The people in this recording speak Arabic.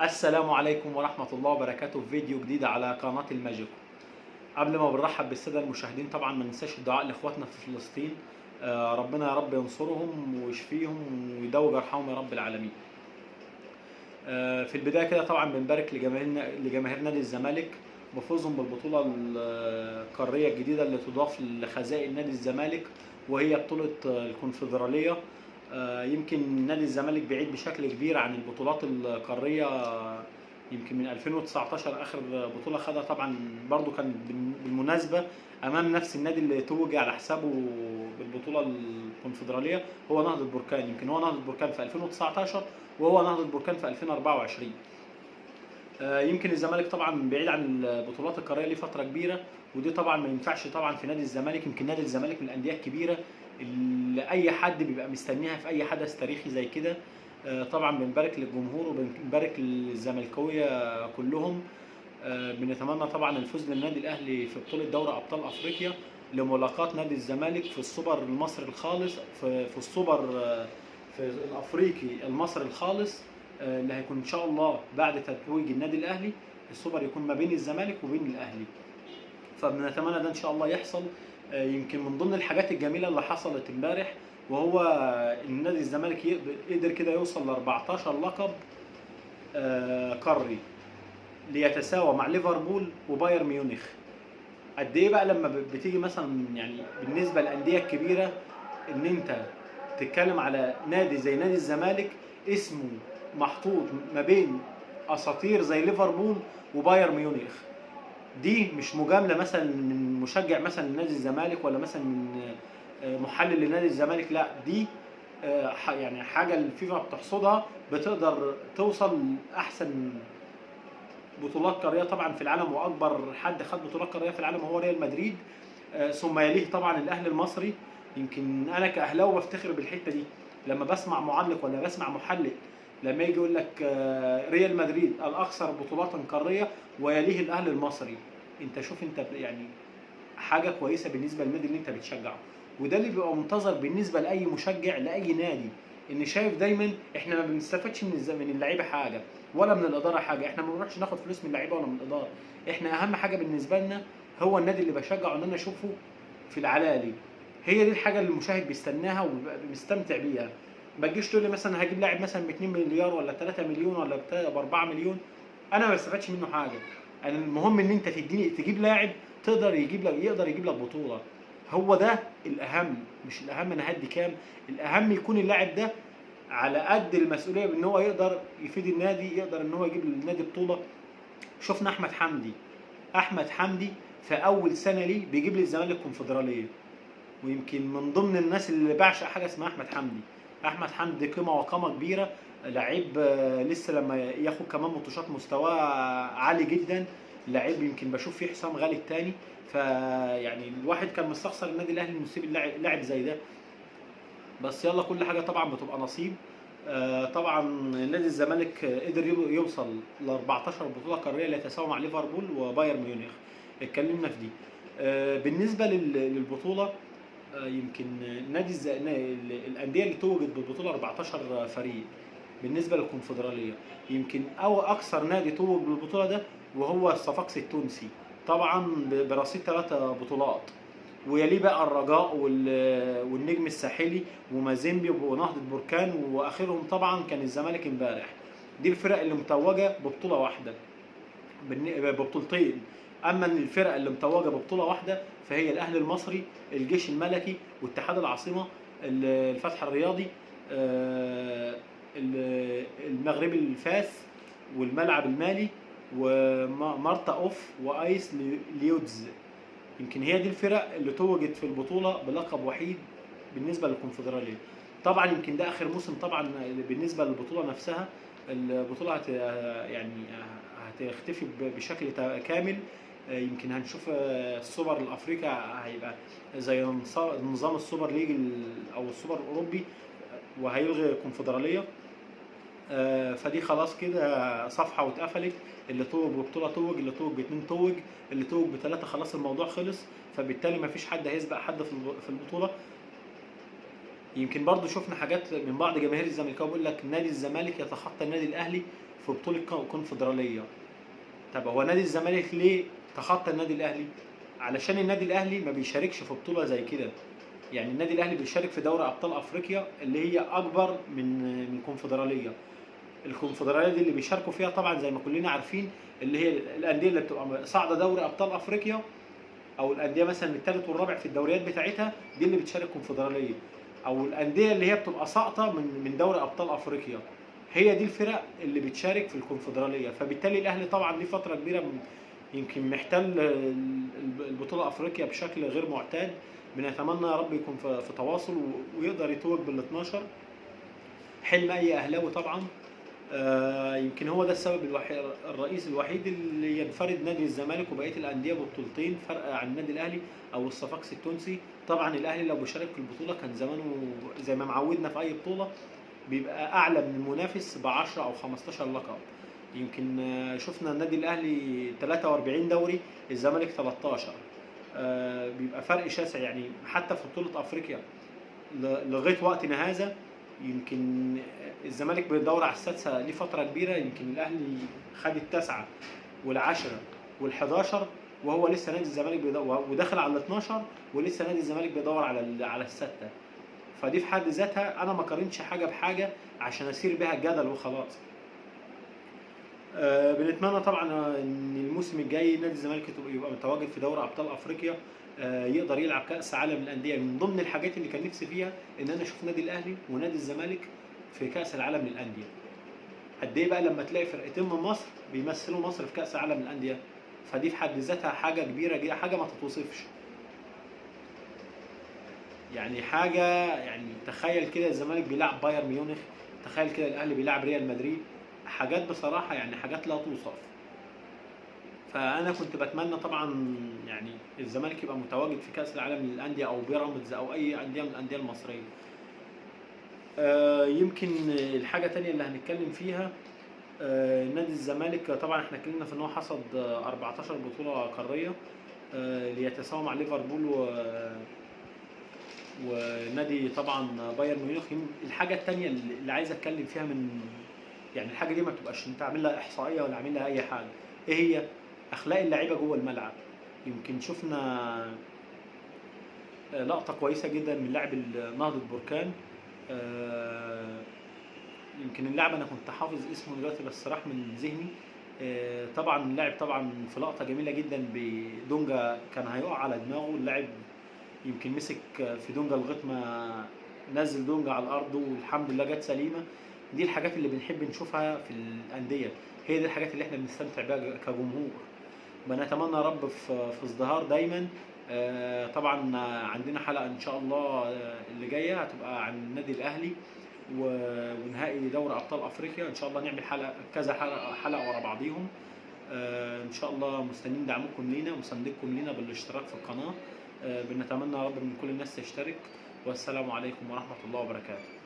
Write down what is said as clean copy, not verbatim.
السلام عليكم ورحمة الله وبركاته في فيديو جديد على قناة الماجيكو. قبل ما بنرحب بالسادة المشاهدين طبعا ما ننساش الدعاء لإخواتنا في فلسطين. ربنا يا رب ينصرهم ويشفيهم ويدوي جرحهم يا رب العالمين. في البداية كده طبعا بنبارك لجماهير نادي الزمالك بفوزهم بالبطولة القارية الجديدة اللي تضاف لخزائن نادي الزمالك، وهي بطولة الكونفدرالية. يمكن نادي الزمالك بعيد بشكل كبير عن البطولات القارية. يمكن من 2019 اخر بطولة خدها طبعا برضو كان بالمناسبة امام نفس النادي اللي توج على حسابه بالبطولة الكونفدرالية، هو نهضة بركان. يمكن هو نهضة بركان في 2019 وهو نهضة بركان في 2024. يمكن الزمالك طبعا بعيد عن البطولات القاريه ليه فتره كبيره، ودي طبعا ما ينفعش طبعا في نادي الزمالك. يمكن نادي الزمالك من الانديه الكبيره اللي اي حد بيبقى مستنيها في اي حدث تاريخي زي كده. طبعا بنبارك للجمهور وبنبارك للزملكاويه كلهم. بنتمنى طبعا الفوز للنادي الاهلي في بطوله دوري ابطال افريقيا لملاقاه نادي الزمالك في السوبر المصري الخالص، في السوبر في الافريقي المصري الخالص، اللي هيكون ان شاء الله بعد تتويج النادي الاهلي. السوبر يكون ما بين الزمالك وبين الاهلي، فبنتمنى ده ان شاء الله يحصل. يمكن من ضمن الحاجات الجميله اللي حصلت امبارح وهو ان نادي الزمالك قدر كده يوصل ل 14 لقب قاري ليتساوى مع ليفربول وبايرن ميونخ. قد ايه بقى لما بتيجي مثلا يعني بالنسبه للانديه الكبيره ان انت تتكلم على نادي زي نادي الزمالك اسمه محطوط ما بين اساطير زي ليفربول وبايرن ميونخ. دي مش مجامله مثلا من مشجع مثلا لنادي الزمالك ولا مثلا من محلل لنادي الزمالك، لا دي يعني حاجه الفيفا بتحصدها، بتقدر توصل لاحسن بطولات قاريه طبعا في العالم، واكبر حد خد بطولات قاريه في العالم هو ريال مدريد. ثم يليه طبعا الاهلي المصري. يمكن انا كاهلاوي بفتخر بالحته دي لما بسمع معلق ولا بسمع محلل لما يجي يقول لك ريال مدريد الاكثر بطولات قاريه ويليه الاهلي المصري. انت شوف انت يعني حاجه كويسه بالنسبه للنادي اللي انت بتشجعه، وده اللي بيبقى منتظر بالنسبه لاي مشجع لاي نادي. ان شايف دايما احنا ما بنستفادش من اللعيبه حاجه ولا من الاداره حاجه، احنا ما بنروحش ناخد فلوس من اللعيبه ولا من الاداره. احنا اهم حاجه بالنسبه لنا هو النادي اللي بشجعه ان انا اشوفه في العلالي. هي دي الحاجه اللي المشاهد بيستناها وبيبقى مستمتع بيها. ما تجيش تقول لي مثلا هجيب لاعب مثلا ب 2 مليار ولا 3 مليون ولا ب 4 مليون، انا ما بستفادش منه حاجه. انا المهم ان انت تجيب لاعب يقدر يجيب لك بطوله. هو ده الاهم، مش الاهم انا هدي كام. الاهم يكون اللاعب ده على قد المسؤوليه بان هو يقدر يفيد النادي، يقدر ان هو يجيب للنادي بطوله. شفنا احمد حمدي في اول سنه ليه بيجيب لي الزمالك كونفدراليه، ويمكن من ضمن الناس اللي بعشق حاجه اسمها احمد حمدي قيمه وقامه كبيره. لعيب لسه لما ياخد كمان مطوشات مستواه عالي جدا. لعيب يمكن بشوف فيه حسام غالي الثاني. فيعني الواحد كان مستخسر النادي الاهلي انه يسيب اللاعب زي ده، بس يلا كل حاجه طبعا بتبقى نصيب. طبعا نادي الزمالك قدر يوصل ل 14 بطوله قاريه ليتساوى مع ليفربول وبايرن ميونخ. اتكلمنا في دي. بالنسبه للبطوله، يمكن الانديه اللي توجت بالبطوله 14 فريق بالنسبه للكونفدراليه. يمكن او اكثر نادي توج بالبطوله ده وهو الصفاقسي التونسي، طبعا برصيد 3 بطولات. ويليه بقى الرجاء والنجم الساحلي ومازيمبي ونهضة بركان، واخرهم طبعا كان الزمالك امبارح. دي الفرق اللي متوجه ببطوله واحده، ببطولتين. اما الفرق اللي متوجه ببطوله واحده فهي الاهلي المصري، الجيش الملكي، واتحاد العاصمه، الفتح الرياضي، المغربي الفاس، والملعب المالي، ومارتا اوف، وايس ليودز. يمكن هي دي الفرق اللي توجت في البطوله بلقب وحيد بالنسبه للكونفدراليه. طبعا يمكن ده اخر موسم طبعا بالنسبه للبطوله نفسها. البطوله يعني هتختفي بشكل كامل. يمكن هنشوف السوبر الافريقي هيبقى زي نظام السوبر ليج او السوبر الاوروبي، وهيلغي الكونفدراليه. فدي خلاص كده صفحه واتقفلت. اللي توج ببطوله توج، اللي توج ب2 توج، اللي توج ب3 خلاص الموضوع خلص. فبالتالي ما فيش حد هيسبق حد في البطوله. يمكن برضو شفنا حاجات من بعض جماهير الزمالك بيقول لك نادي الزمالك يتخطى النادي الاهلي في بطوله كونفدراليه. طب هو نادي الزمالك ليه تخطى النادي الاهلي؟ علشان النادي الاهلي ما بيشاركش في بطوله زي كده. يعني النادي الاهلي بيشارك في دوري ابطال افريقيا اللي هي اكبر من الكونفدراليه. الكونفدراليه دي اللي بيشاركوا فيها طبعا زي ما كلنا عارفين، اللي هي الانديه اللي بتبقى صاعده دوري ابطال افريقيا، او الانديه مثلا الثالث والرابع في الدوريات بتاعتها، دي اللي بتشارك كونفدراليه. او الانديه اللي هي بتبقى ساقطه من دوري ابطال افريقيا، هي دي الفرق اللي بتشارك في الكونفدراليه. فبالتالي الاهلي طبعا ليه فتره كبيره يمكن محتل البطوله افريقيا بشكل غير معتاد. بنتمنى يا رب يكون في تواصل ويقدر يتوج بال 12. حلم اي اهلاوي طبعا. يمكن هو ده السبب الرئيسي الوحيد اللي ينفرد نادي الزمالك وبقيه الانديه ببطولتين فرق عن النادي الاهلي او الصفاقسي التونسي. طبعا الاهلي لو بيشارك في البطوله كان زمانه زي ما معودنا في اي بطوله بيبقى اعلى من المنافس ب 10 او 15 لقب. يمكن شفنا النادي الاهلي 43 دوري، الزمالك 13. بيبقى فرق شاسع يعني. حتى في بطوله افريقيا لغايه وقتنا هذا يمكن الزمالك بيدور على السادسه ليه فتره كبيره، يمكن الاهلي خد التاسعه والعاشره وال11، وهو لسه نادي الزمالك بيدور وداخل على ال12، ولسه نادي الزمالك بيدور على السته. فدي في حد ذاتها انا ما قارنش حاجه بحاجه عشان اسير بها الجدل وخلاص. بنتمنى طبعا ان الموسم الجاي نادي الزمالك يبقى متواجد في دوري ابطال افريقيا، يقدر يلعب كاس عالم الانديه. من ضمن الحاجات اللي كان نفسي فيها ان انا اشوف نادي الاهلي ونادي الزمالك في كاس العالم للانديه. قد ايه بقى لما تلاقي فرقتين من مصر بيمثلوا مصر في كاس العالم للانديه؟ فدي في حد ذاتها حاجه كبيره جدا، حاجه ما تتوصفش. يعني حاجه، يعني تخيل كده الزمالك بيلعب بايرن ميونخ، تخيل كده الاهلي بيلعب ريال مدريد، حاجات بصراحه يعني حاجات لا توصف. فانا كنت بتمنى طبعا يعني الزمالك يبقى متواجد في كاس العالم للانديه او بيراميدز او اي انديه من الانديه المصريه. يمكن الحاجه الثانيه اللي هنتكلم فيها نادي الزمالك. طبعا احنا اتكلمنا في ان هو حصد 14 بطوله قاريه ليتساوى مع ليفربول ونادي طبعا بايرن ميونخ. الحاجه الثانيه اللي عايز اتكلم فيها، من يعني الحاجه دي ما تبقاش انت عامل لها احصائيه ولا عامل لها اي حاجه، ايه هي؟ اخلاق اللعيبه جوه الملعب. يمكن شفنا لقطه كويسه جدا من لاعب نهضه بركان. يمكن اللاعب انا كنت حافظ اسمه دلوقتي بس راح من ذهني. طبعا اللاعب طبعا في لقطه جميله جدا بدونجا كان هيقع على دماغه، اللاعب يمكن مسك في دونجا لغايه ما نزل دونجا على الارض والحمد لله جت سليمه. دي الحاجات اللي بنحب نشوفها في الانديه، هي دي الحاجات اللي احنا بنستمتع بيها كجمهور. بنتمنى يا رب في ازدهار دايما. طبعا عندنا حلقه ان شاء الله اللي جايه هتبقى عن النادي الاهلي ونهائي دوري ابطال افريقيا. ان شاء الله نعمل حلقه كذا حلقه ورا بعضيهم. ان شاء الله مستنيين دعمكم لينا ومساندتكم لينا بالاشتراك في القناه. بنتمنى يا رب من كل الناس تشترك. والسلام عليكم ورحمه الله وبركاته.